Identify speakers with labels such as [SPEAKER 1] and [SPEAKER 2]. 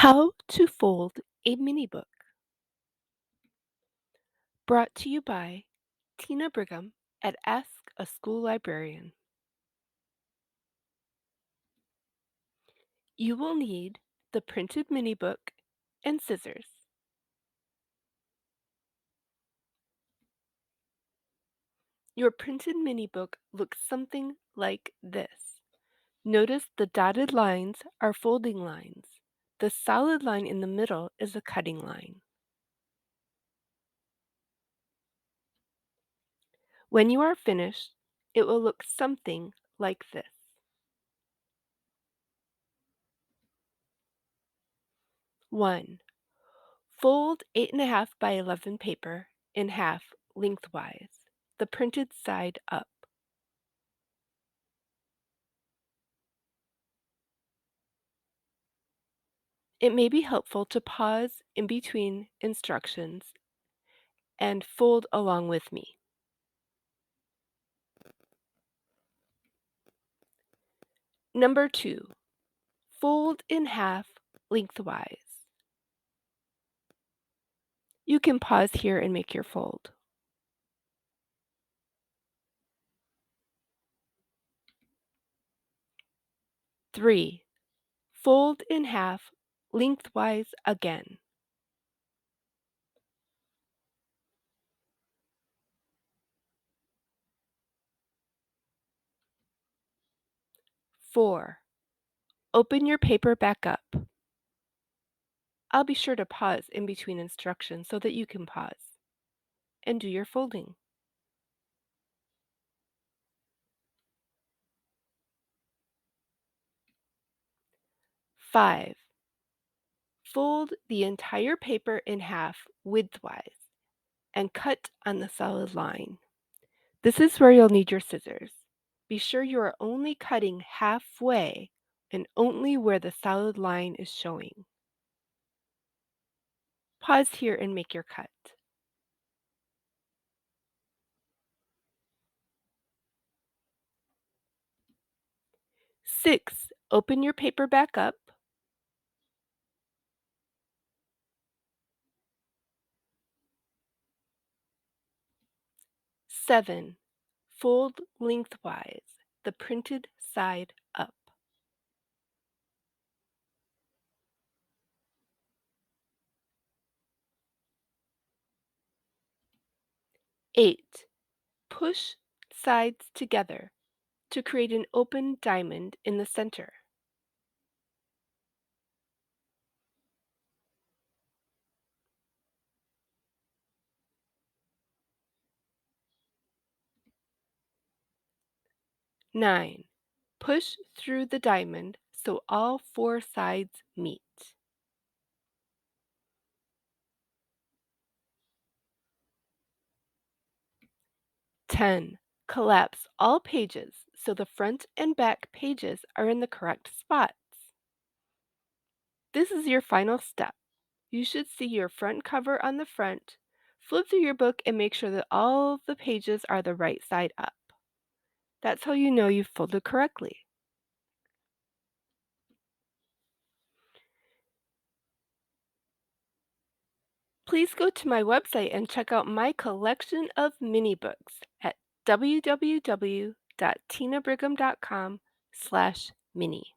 [SPEAKER 1] How to Fold a Mini Book, brought to you by Tina Brigham at Ask a School Librarian. You will need the printed mini book and scissors. Your printed mini book looks something like this. Notice the dotted lines are folding lines. The solid line in the middle is a cutting line. When you are finished, it will look something like this. 1. Fold 8.5 by 11 paper in half lengthwise, the printed side up. It may be helpful to pause in between instructions and fold along with me. Number 2, fold in half lengthwise. You can pause here and make your fold. 3, fold in half lengthwise again. 4, open your paper back up. I'll be sure to pause in between instructions so that you can pause and do your folding. 5, fold the entire paper in half widthwise and cut on the solid line. This is where you'll need your scissors. Be sure you are only cutting halfway and only where the solid line is showing. Pause here and make your cut. 6, open your paper back up. 7, fold lengthwise, the printed side up. 8, push sides together to create an open diamond in the center. 9, push through the diamond so all 4 sides meet. 10, collapse all pages so the front and back pages are in the correct spots. This is your final step. You should see your front cover on the front. Flip through your book and make sure that all the pages are the right side up. That's how you know you've folded correctly. Please go to my website and check out my collection of mini books at www.tinabrigham.com/mini.